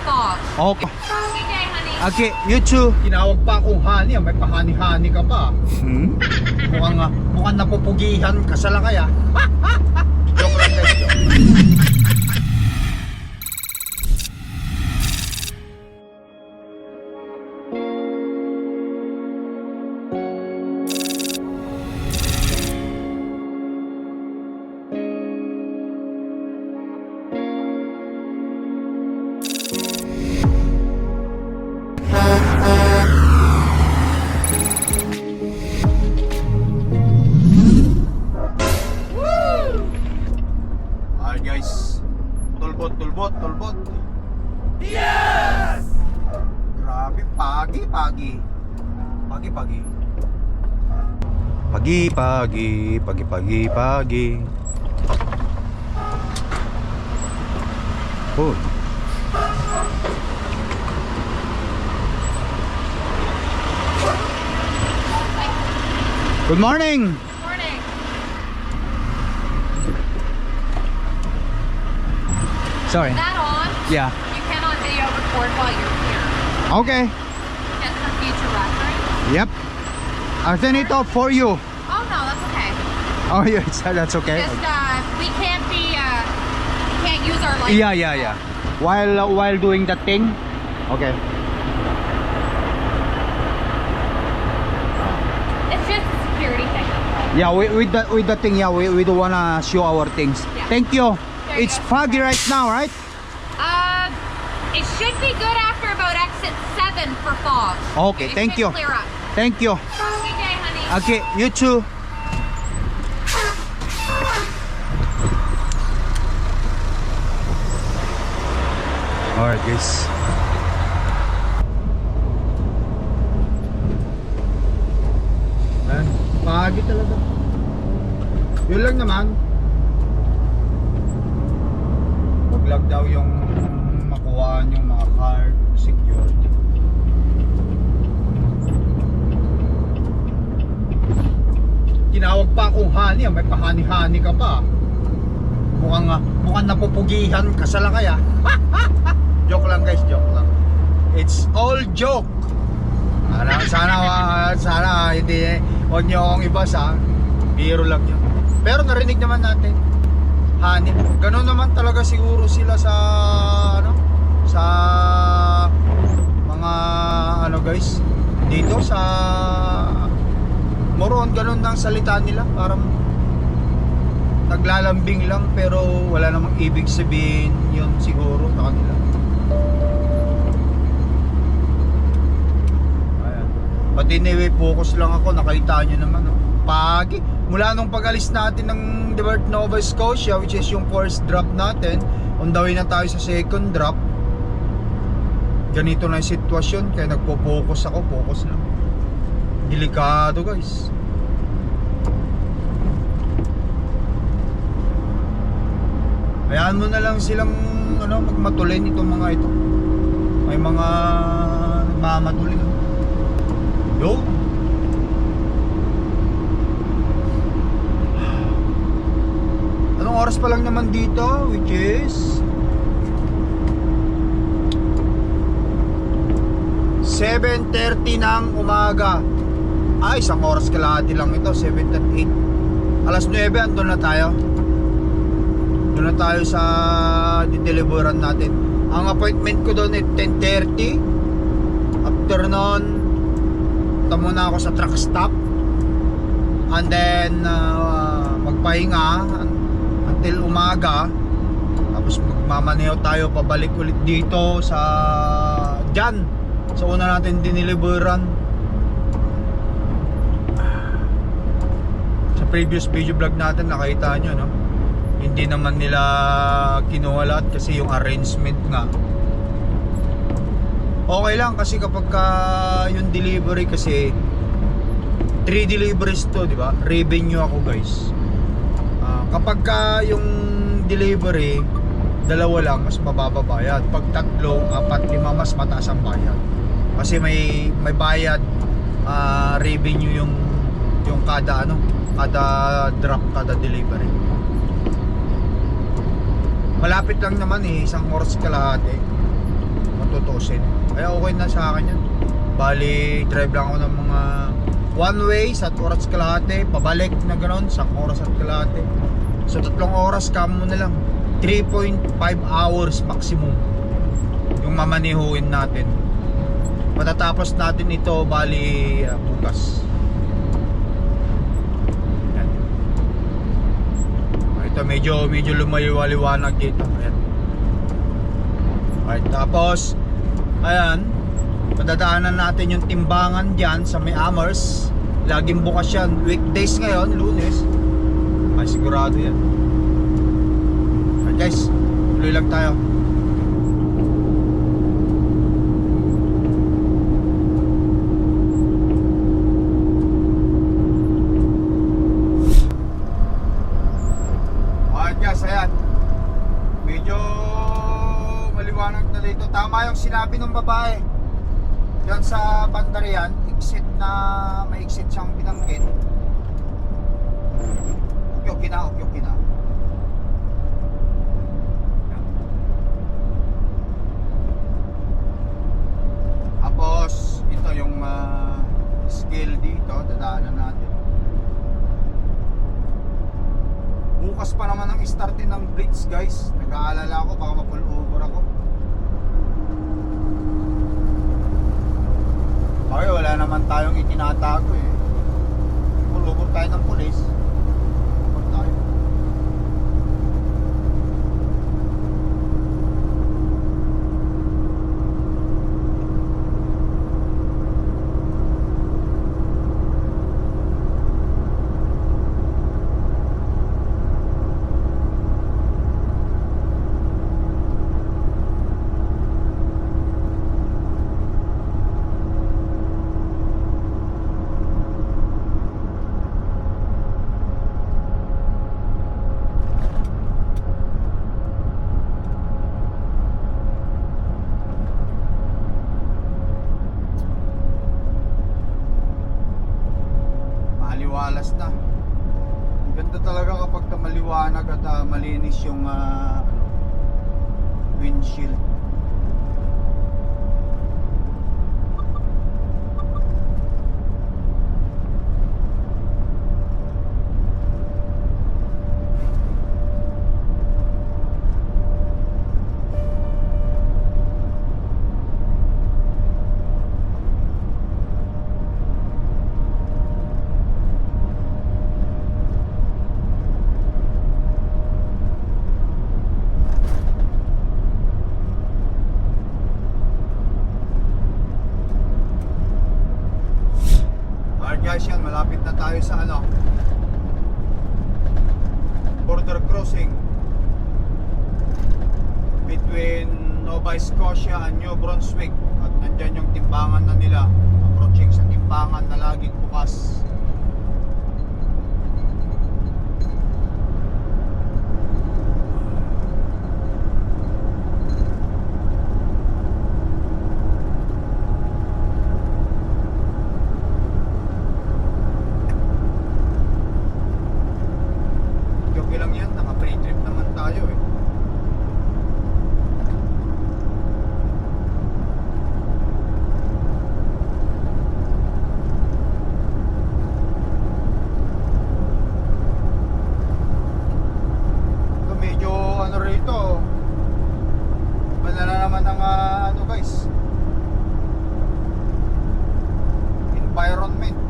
fog. Okay. Good day, honey. Okay, you too. Tinawag pa akong honey, may pahani-hani ka pa. Hmm? Mukhang napupugihan ka sa lakay ah. Joke lang guys, joke. Hi guys, tulbot. Yes! Grabe, pagi. Pagi. Oh. Good morning. Morning. Sorry. That on? Yeah. You cannot video record while you're here. Okay. Just for future reference. Yep. I'll send it off for you. Oh no, that's okay. Oh, yeah, that's okay. Just we can't be we can't use our light. Yeah. While doing that thing. Okay. It's just a security thing. Yeah, with the thing, yeah, we don't wanna show our things. Yeah. Thank you. There you It's go. foggy right now, right? It should be good after about exit 7 for fog. Okay, It thank should you. Clear up. Thank you. Good day, honey. Okay, you too. Alright guys. Ayan, pagi talaga. Yun lang naman. Wag lang daw yung makuhaan yung mga card security. Tinawag pa akong honey, may pahani-hani ka pa. Mukhang napupugihan ka sa lakay ah. Joke lang guys, joke lang. It's all joke. Sana hindi huwag niyo akong ibasa. Biro lang yun. Pero narinig naman natin. Honey. Ganun naman talaga siguro sila sa sa mga guys dito sa Moron, ganun ang salita nila. Parang naglalambing lang pero wala namang ibig sabihin yun siguro sa kanila. Ayan. Pati anyway, focus lang ako. Nakita nyo naman pagi. Mula nung pag-alis natin ng Nova Scotia, which is yung first drop natin, on the way na tayo sa second drop. Ganito na yung sitwasyon, kaya nagpo-focus ako. Focus lang. Delikado guys. Hayaan mo na lang silang magmatulin itong mga ito. May mga nagmamatulin. Yo. Anong oras pa lang naman dito, which is 7:30 ng umaga. Isang oras kalahati lang ito, 7:08. Alas 9 andun na tayo. Doon na tayo sa dideliveran natin. Ang appointment ko doon ay 10:30. After nun, punta muna ako sa truck stop. And then magpahinga until umaga. Tapos magmamaneho tayo pabalik ulit dito sa dyan. Sa una natin dineliveran. Sa previous video vlog natin nakita nyo hindi naman nila kinuha lahat kasi yung arrangement nga okay lang kasi kapag yung delivery kasi 3 deliveries to, di ba? Revenue ako guys. Kapag yung delivery dalawa lang, mas mababa bayad. Pag tatlo, 4, 5, mas mataas ang bayad. Kasi may bayad revenue yung kada drop, kada delivery. Malapit lang naman isang oras kalahati. kung tutusin. Kaya okay na sa akin yan. Bali, drive lang ako ng mga one way sa 2 oras kalahati, pabalik na gano'n sa 1 oras at kalahati. So 3 oras kamo na lang. 3.5 hours maximum yung mamanihuin natin. Matatapos natin ito bali bukas. Yan. Ito medyo lumayo-liwanag dito. Ayan. Alright, tapos ayan, madadaanan natin yung timbangan dyan sa May Amers. Laging bukas yan. Weekdays ngayon, Lunes. Ay sigurado yan. Alright guys, tuloy lang tayo. Alright guys, ayan. Medyo maliwanag na dito. Tama yung sinabi ng babae. Diyan sa bandarian, exit na may exit siyang binanggit. Ukyoki na. Tapos, ito yung scale dito, dadaanan natin. Bukas pa naman ang startin ng bridge guys. Nag-aalala ako, baka ma-pull over ako. Okay, wala naman tayong itinatago eh. Pull-over tayo ng pulis. Pull tayo. Maliwalas na. Ganda talaga kapag maliwanag at malinis yung windshield. Guys, yan, malapit na tayo sa border crossing between Nova Scotia and New Brunswick. At nandyan yung timbangan na nila, approaching sa timbangan na laging bukas. Lang yan, naka-free trip naman tayo eh. Ito medyo rito, bala na naman ang guys, environment.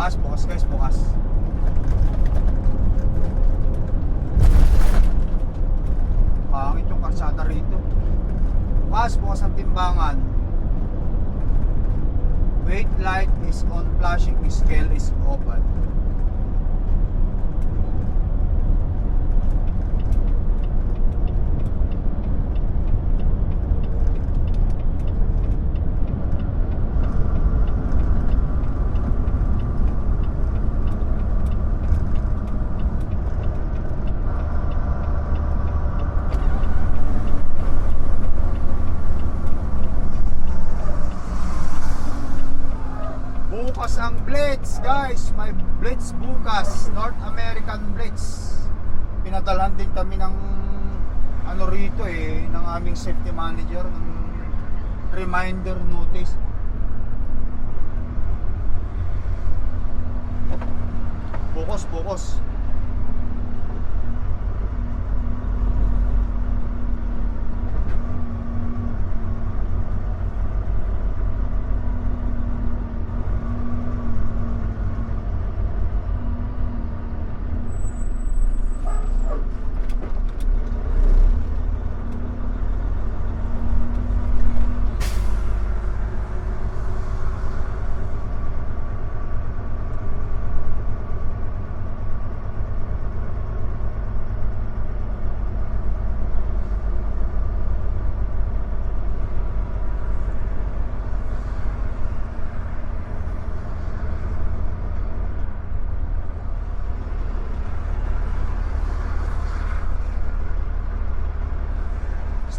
Bukas guys, bukas. Pangit yung kalsada rito. Mas bukas ang timbangan. Weight light is on, flashing scale is open. Bukas ang Blitz, guys. May Blitz bukas, North American Blitz. Pinadalhan din kami ng ano rito ng aming safety manager ng reminder notice. Bukas.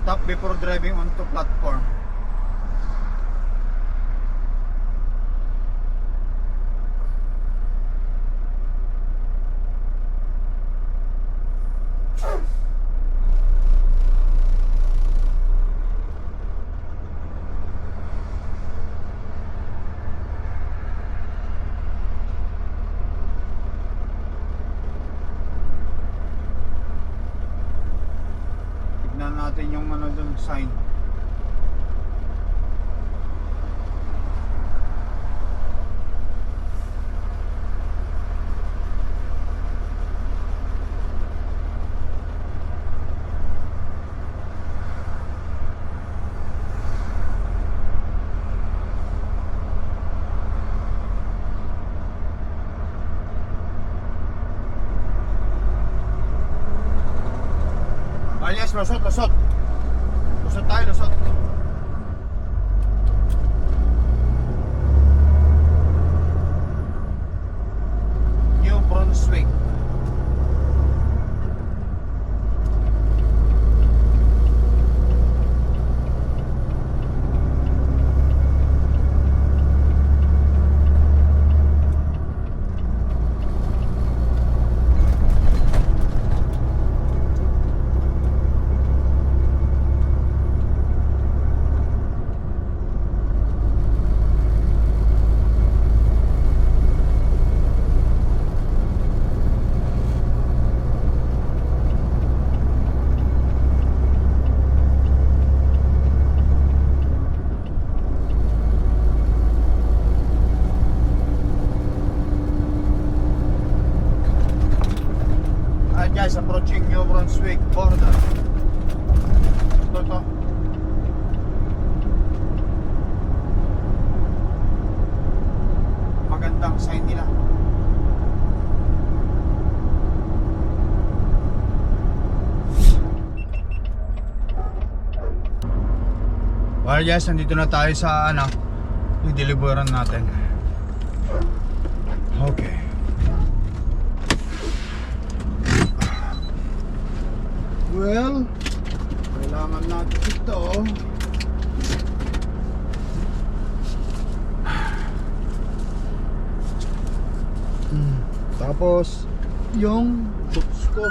Stop before driving onto platform. Tignan natin yung ano dun, sign. Alias, lusot. Lusot tayo, lusot. New Brunswick. Guys, approaching New Brunswick border. Ito. Magandang sign nila. Well guys, nandito na tayo sa yung deliveran natin. Okay. Well, kailangan natin ito. Tapos yung boots ko.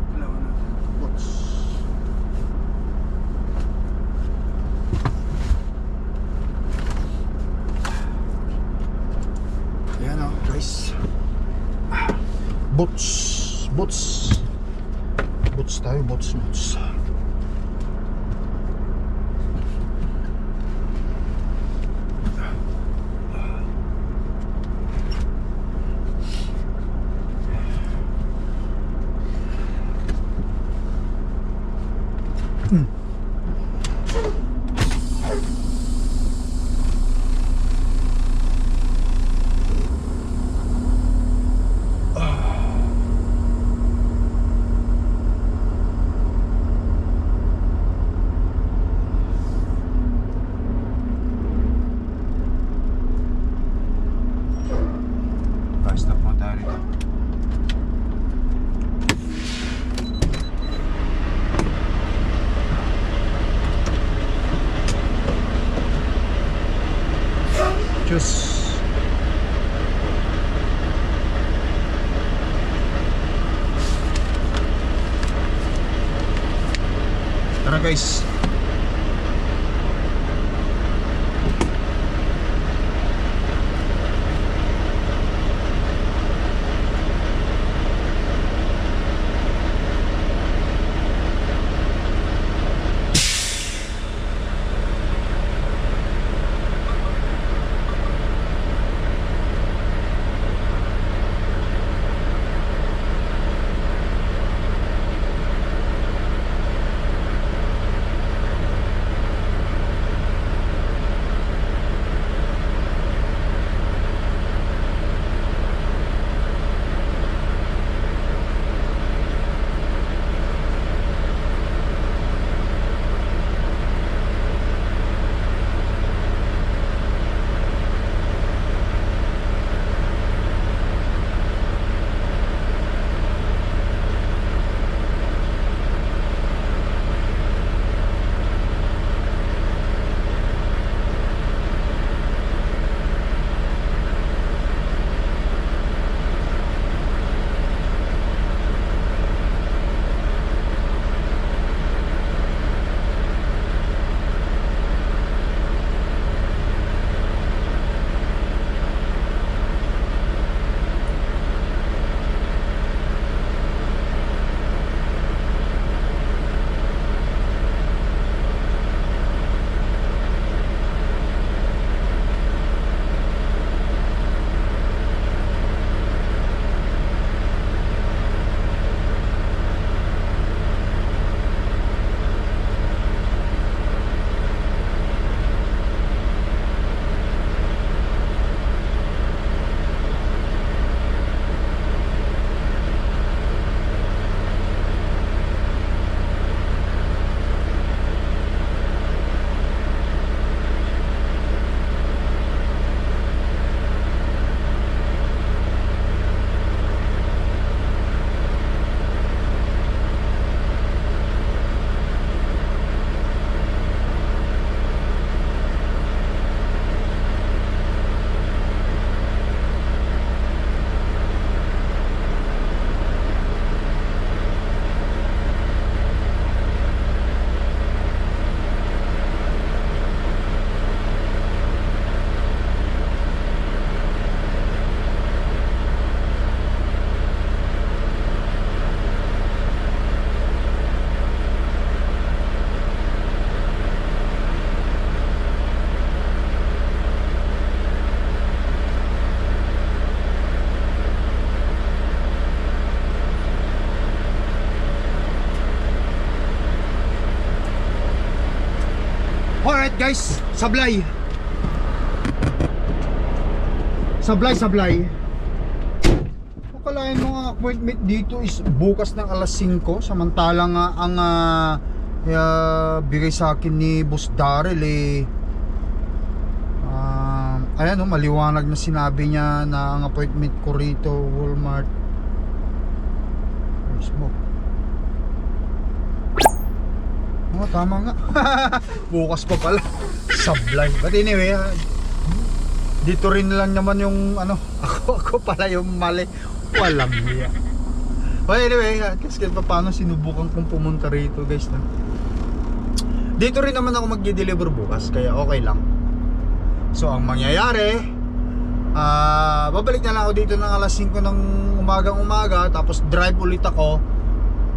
Kailangan natin boots. Ayan guys. Boots tayo, boots. Stop mo tayo rito. Tschüss. Tara guys. Alright guys, sablay. Sablay. Akalain mo ang appointment dito is bukas ng alas 5. Samantalang ang bigay sa akin ni Boss Daryl ayan maliwanag na sinabi niya na ang appointment ko rito Walmart. Smoke. Tama nga. Bukas pa pala. Sablay. But anyway, dito rin lang naman yung ako pala yung mali. Walang hiya. But anyway, kasi paano sinubukan kong pumunta rito guys na. Dito rin naman ako magdi-deliver bukas, kaya okay lang. So ang mangyayari, babalik na lang ako dito ng alas 5 ng umaga, tapos drive ulit ako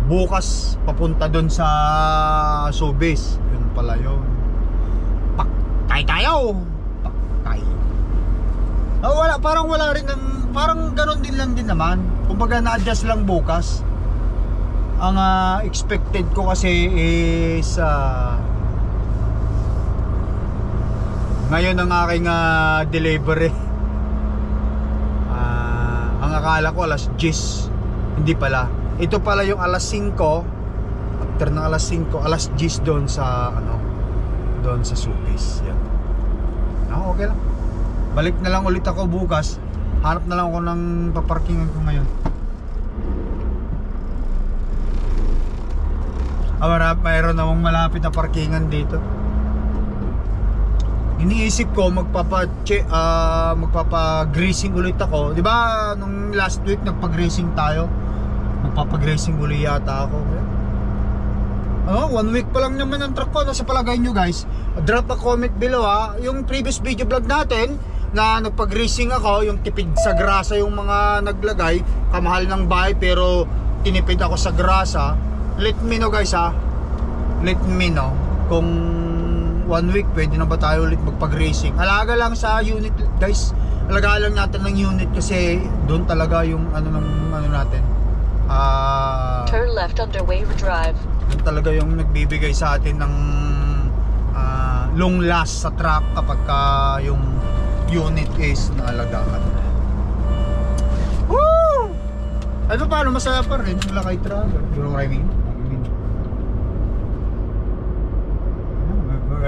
bukas papunta doon sa Sobeys. Yun pala yun. Paktay tayo. Paktay. Parang wala rin parang ganon din lang din naman. Kumbaga na-adjust lang bukas. Ang expected ko kasi is ngayon ang aking delivery. Ang akala ko alas 10. Hindi pala. Ito pala yung alas 5. After ng alas 5, alas 10 doon sa doon sa Supis. Yan. Okay lang. Balik na lang ulit ako bukas. Hanap na lang ako ng paparkingan ko ngayon. Mayroon namang malapit na parkingan dito. Iniisip ko magpapa-greasing ulit ako. 'Di ba nung last week nagpa-greasing tayo? Magpapa-greasing ulit yata ako. 1 week pa lang naman ang truck ko. Sa palagay nyo guys, drop a comment below yung previous video vlog natin na nagpa-greasing ako, yung tipid sa grasa yung mga naglagay, kamahal ng bahay pero tinipid ako sa grasa. Let me know guys let me know kung 1 week pwede na ba tayo ulit magpag-racing. Alaga lang sa unit guys, alaga lang natin ng unit kasi doon talaga yung natin turn left on Waiver Drive. Doon talaga yung nagbibigay sa atin ng long last sa truck kapag yung unit is naalagaan. Woo! Ano paano, masaya pa rin yung Lakay Tracker. You know what I mean?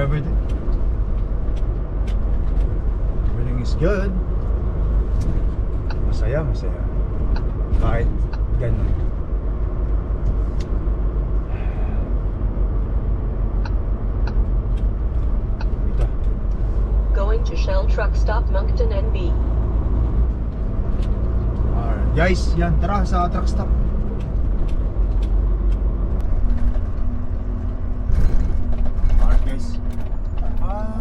Everything is good. Masaya. Kahit ganun. Ito. Going to Shell Truck Stop Moncton NB. Alright guys, yan, tara sa truck stop. Alright guys,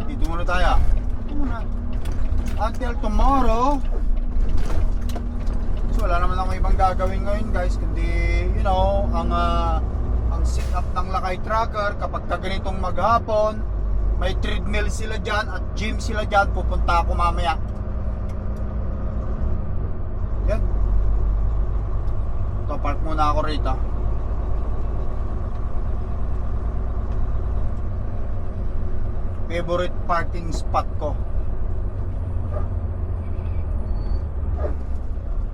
dito muna tayo. Until tomorrow. So wala naman akong ibang gagawin ngayon guys, kundi ang sit up ng Lakay Tracker kapag ganitong maghapon, may treadmill sila dyan at gym sila dyan. Pupunta ako mamaya. Yan. Ito, park muna ako rito. Favorite parking spot ko.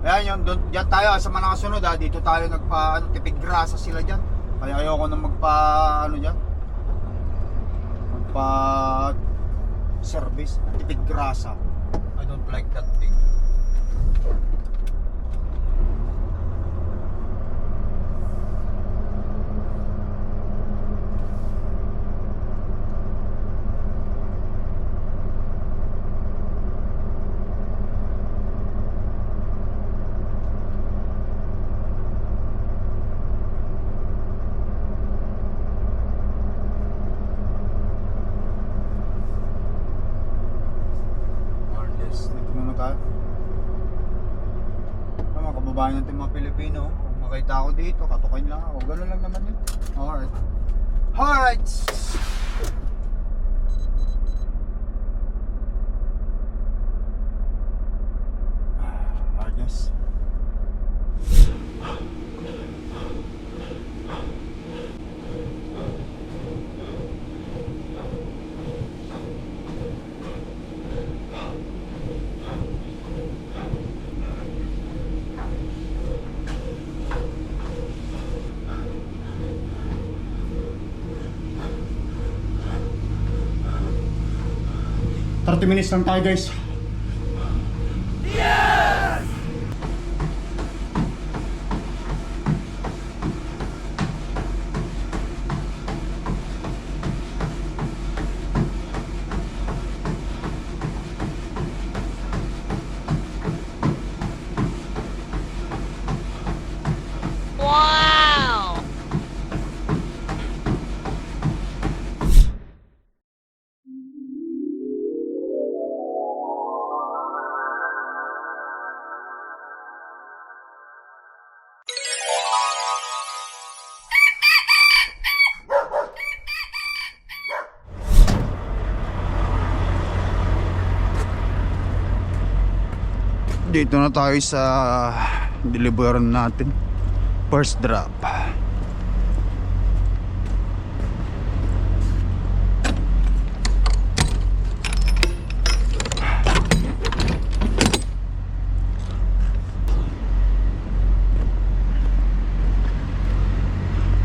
Ayan yun, dyan tayo sa mga nakasunod dito tayo tipid grasa sila dyan. Kaya ayoko na dyan, service, tipid grasa. I don't like that thing. Kababayan natin mga Pilipino, kung makita ako dito, katukin lang ako. Ganun lang naman yun. Alright. Alright! Alright guys. Minutes lang tayo guys. Yes! Wow! Dito na tayo sa delivery natin. First drop.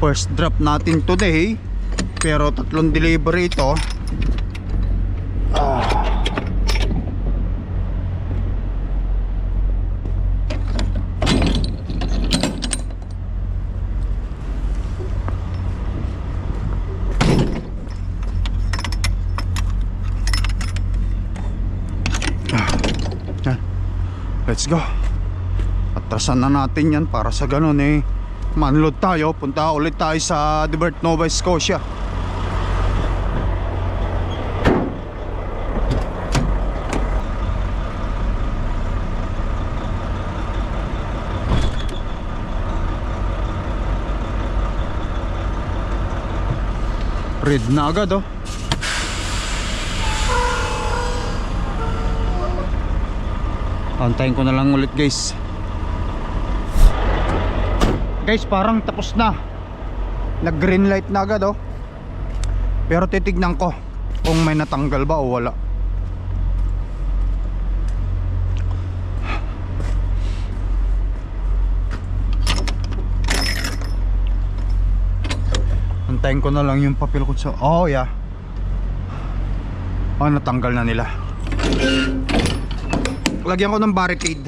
First drop natin today, pero 3 delivery ito. Let's go. Atrasan na natin yan para sa ganun manload tayo. Punta ulit tayo sa Divert, Nova Scotia. Red na agad Antayin ko na lang ulit guys. Guys, parang tapos na. Nag green light na agad Pero titignan ko kung may natanggal ba o wala. Antayin ko na lang yung papel ko sa... Oh yeah. Natanggal na nila. Lagyan ko ng barricade.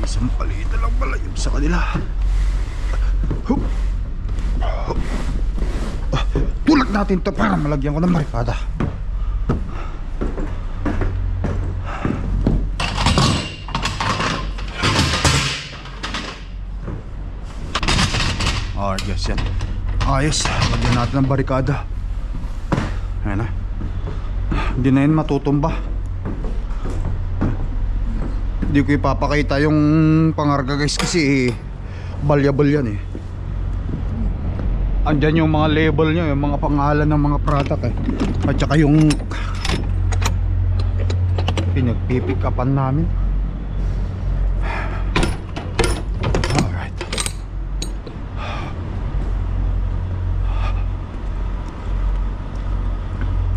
Isang palito lang pala yung sa kanila. Tulak natin to para malagyan ko ng barricada. Alright guys, yan. Ayos, lagyan natin ng barricada. Ayan na. Hindi na yun matutumba. Hindi ko ipapakita yung pangarga guys kasi valuable yan Andyan yung mga label nyo, yung mga pangalan ng mga product At saka yung pinagpipick upan namin. Alright.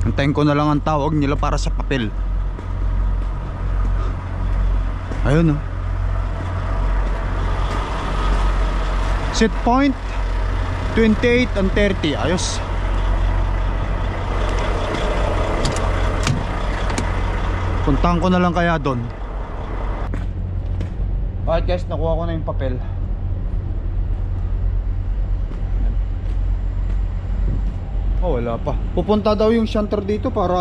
Antayin ko na lang ang tawag nila para sa papel. Ayun Set point 28 and 30. Ayos. Puntahan ko na lang kaya doon. Alright guys, nakuha ko na yung papel. Wala pa. Pupunta daw yung shunter dito para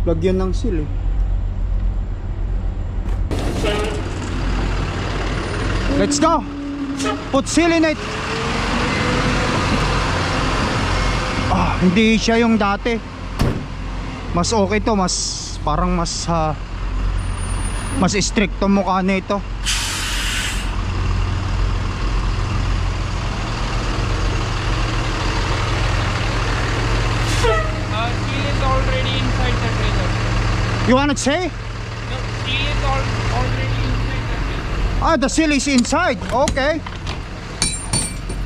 lagyan ng seal Let's go. Put seal in it. Hindi siya yung dati. Mas okay to, mas parang mas stricto mukha nito. Seal is already inside the trailer. You wanna say? No, seal is already inside the trailer. The seal is inside. Okay.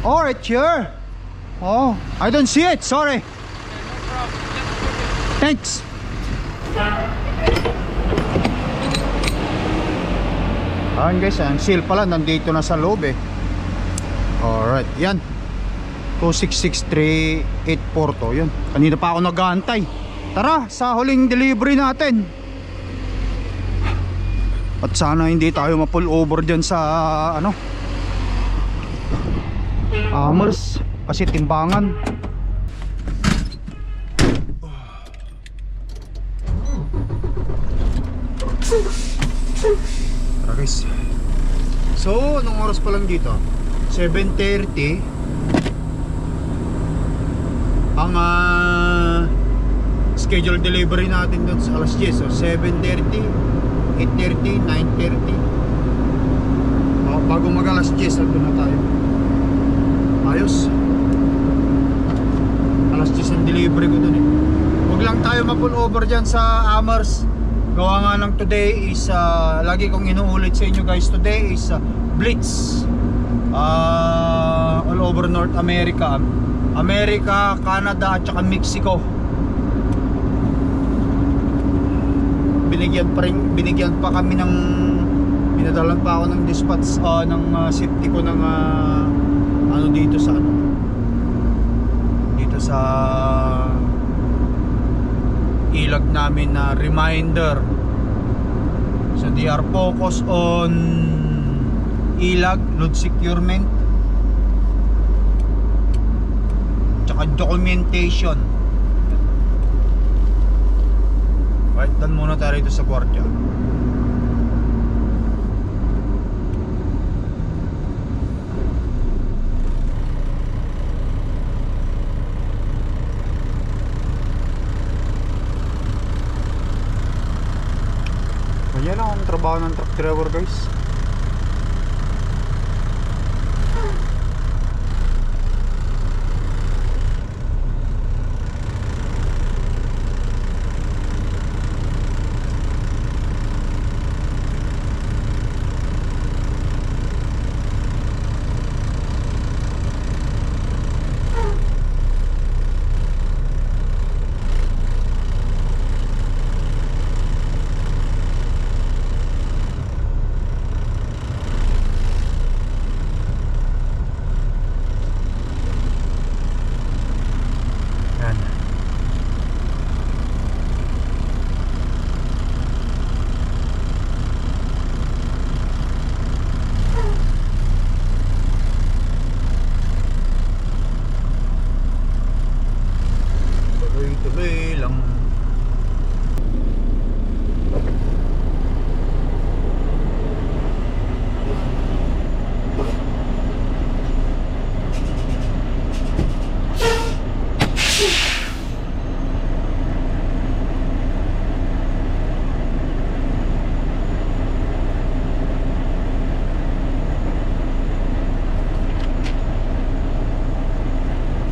Alright, sure. Oh, I don't see it. Sorry. No problem. Just put it. Thanks. Ayan guys, ang seal pala nandito na sa loob Alright, yan 26638 to, yun. Kanina pa ako nag-aantay. Tara, sa huling delivery natin. At sana hindi tayo ma-pull over dyan sa Amers kasi timbangan. Tara guys. So, anong oras pa lang dito? 7:30. Ang schedule delivery natin doon sa alas 10. So, 7:30, 8:30, 9:30. Bago mag alas 10, nandun na tayo. Ayos. Alas 10 ang delivery ko doon Huwag lang tayo ma-pull over dyan sa Amers. Gawa nga ng today is lagi kong inuulit sa inyo guys, today is Blitz all over North America, Canada at saka Mexico. Binigyan pa kami ng Pinadalan pa ako ng dispatch ng safety ko ng ano dito sa ano. Dito sa ilag namin na reminder. So they are focused on ilag, load securement, tsaka documentation. Right, dan muna tayo rito sa gwardiya. Yan lang ang trabaho ng truck driver, guys. Yan. Tuloy-tuloy lang.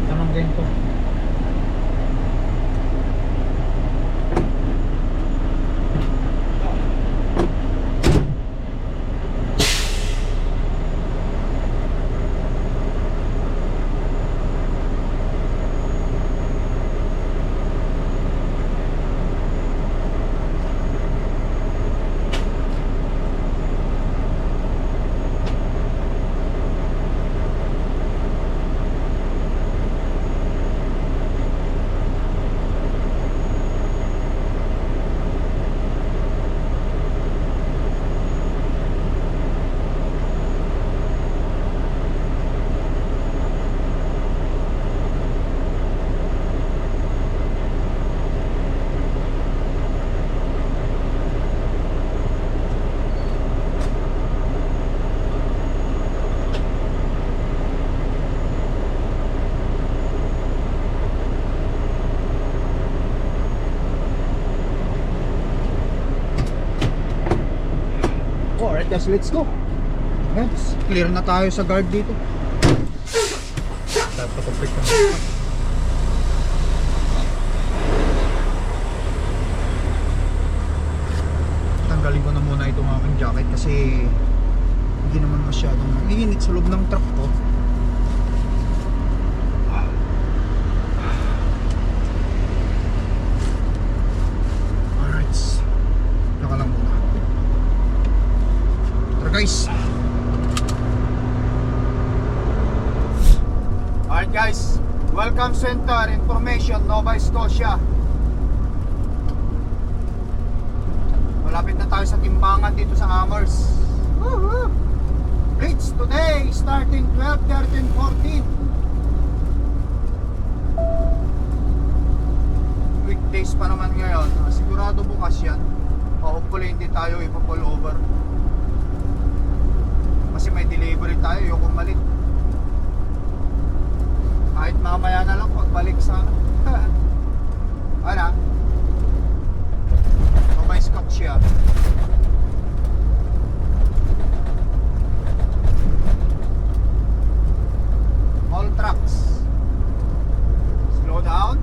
Tanong din to. Alright guys, let's go. Yes, clear na tayo sa guard dito. Dapat complete na. Tanggalin ko na muna itong aking jacket kasi hindi naman masyadong mainit sa loob ng truck ko. Alright, naka lang muna. Guys, alright guys, welcome center information Nova Scotia. Malapit na tayo sa timbangan dito sa Amherst. Woohoo! Rates today starting 12, 13, 14. Weekdays pa naman ngayon. Sigurado bukas yan. Hopefully hindi tayo ipa-pull over. Kasi may delivery tayo, yung balik. Kahit mamaya na lang pagbalik sana. Ano? May scotch siya. All trucks. Slow down.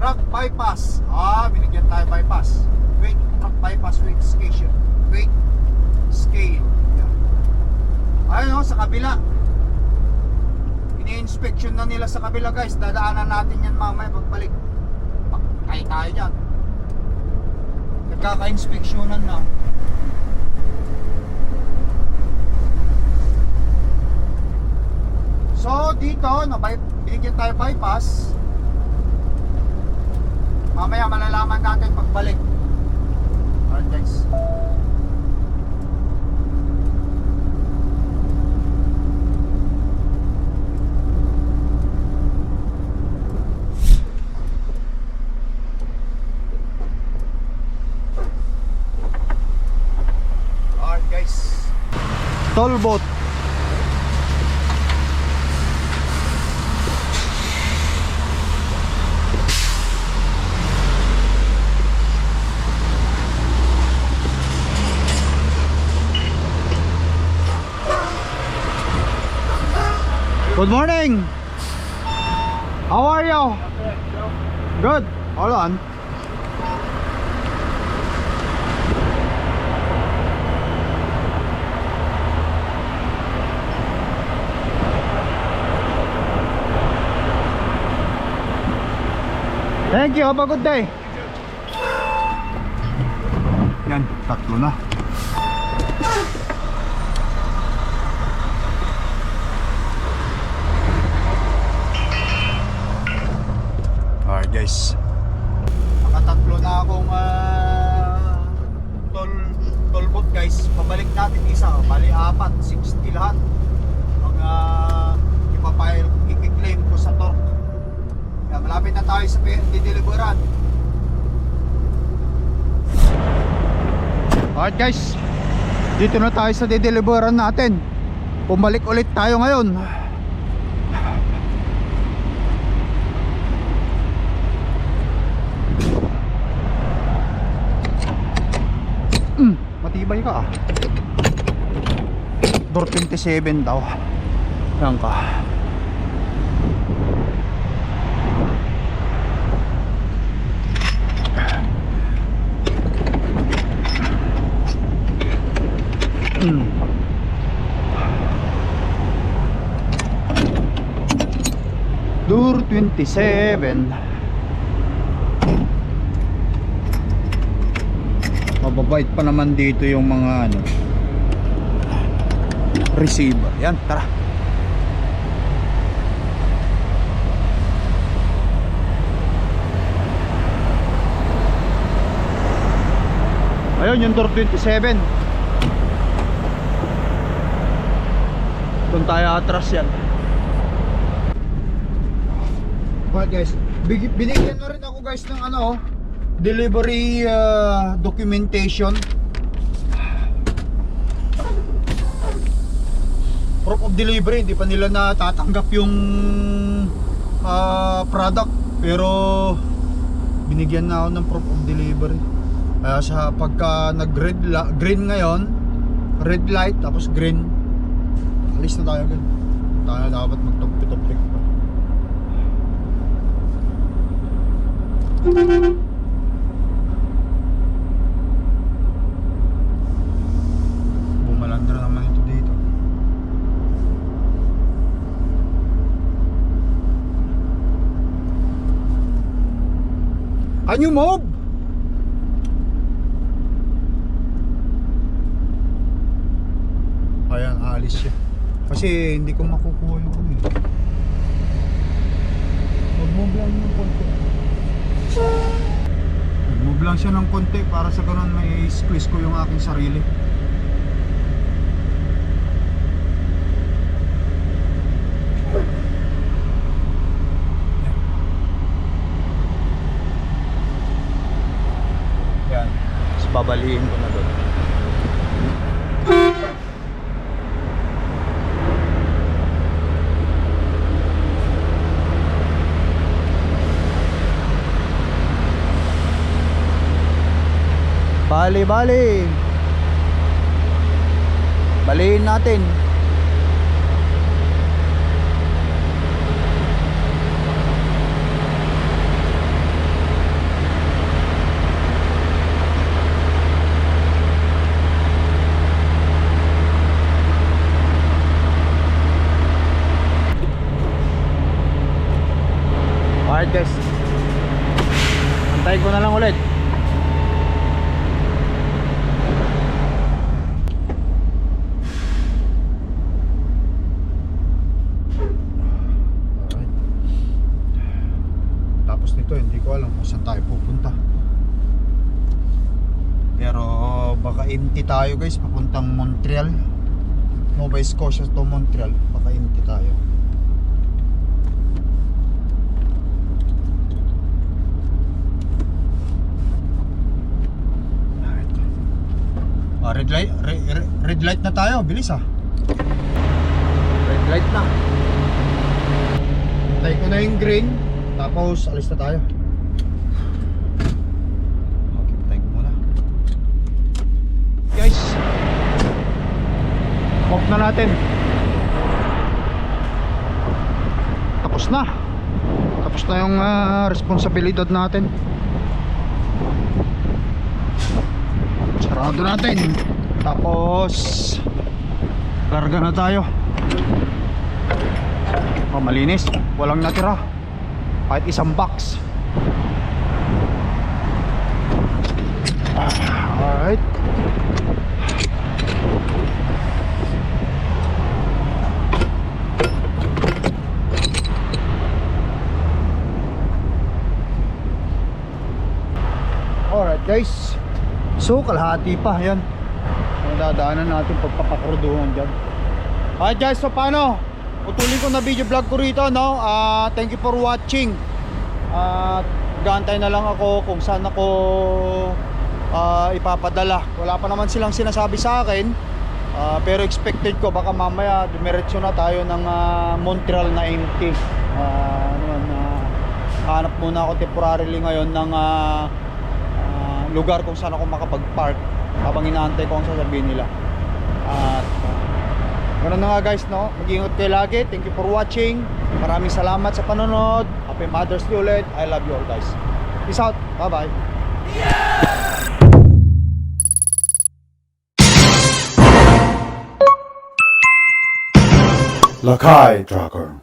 Truck bypass. Binigyan tayo bypass. Wait, truck bypass, wait, scale. Wait, scale. Yeah. Ayun oh, sa kabila. Ini-inspection na nila sa kabila guys. Dadaanan natin yan mamaya pagbalik. Pakay tayo dyan. Nagkaka-inspeksyonan na. So dito, binigyan tayo bypass. Mamaya malalaman natin pagbalik. Alright guys. Alright guys. Toll boat. Good morning. How are you? Good. Hold on. Thank you. Have a good day. Yan, tatlo na. Alright guys, nakatatlo na akong toll boat guys. Pabalik natin isa, bali 4, 60 lahat ang i-claim ko sa torque. Kaya malapit na tayo sa dideliveran. Alright guys, dito na tayo sa dideliveran natin. Pumalik ulit tayo ngayon. Matibay ka ah. Door 27 daw. Yan ka. Door 27. Mababait pa naman dito yung mga receiver. Yan, tara. Ayun yung door 27. Doon tayo atras yan. But guys, binigyan na rin ako guys ng delivery documentation. Proof of delivery, hindi pa nila natatanggap yung product, pero binigyan na ako ng proof of delivery. Kaya sa pagka green ngayon, red light tapos green, alis na tayo agad. Tayo dapat magtopik-topik pa. Bumalandra naman ito dito. Can you move? Ayan, aalis siya. Kasi hindi ko makukuha yung mag-move lang ng konti. Mag-move lang siya ng konti para sa ganun may squeeze ko yung aking sarili. Yan. Tapos babaliin ko na doon. Bali. Baliin natin. Alright guys, antayin ko na lang ulit. Alright. Tapos nito hindi ko alam kung saan tayo pupunta, pero baka empty tayo guys papuntang Montreal. Nova Scotia to Montreal, baka empty tayo. Red light na tayo, bilis red light na. Hintay ko na yung green, tapos alis na tayo. Okay, hintay ko muna guys. Off na natin. Tapos na yung responsibilidad natin. Sarado natin. Tapos larga na tayo. Malinis, walang natira kahit isang box. Alright. Alright guys, so kalahati pa yan ang dadaanan natin pagpapakruduhan dyan. Alright guys, so paano? Putulin ko na video vlog ko rito, no? Thank you for watching. Gantay na lang ako kung saan ako ipapadala. Wala pa naman silang sinasabi sa akin, pero expected ko baka mamaya dumiretso na tayo ng Montreal na empty. Hanap muna ako temporarily ngayon ng lugar kung saan ako makapag-park habang inaantay ko ang sasabihin nila. At ganoon na nga guys, no? Mag-ingat kayo lagi. Thank you for watching. Maraming salamat sa panonood. Happy Mother's Day ulit. I love you all guys. Peace out. Bye bye. Lakai Tracker.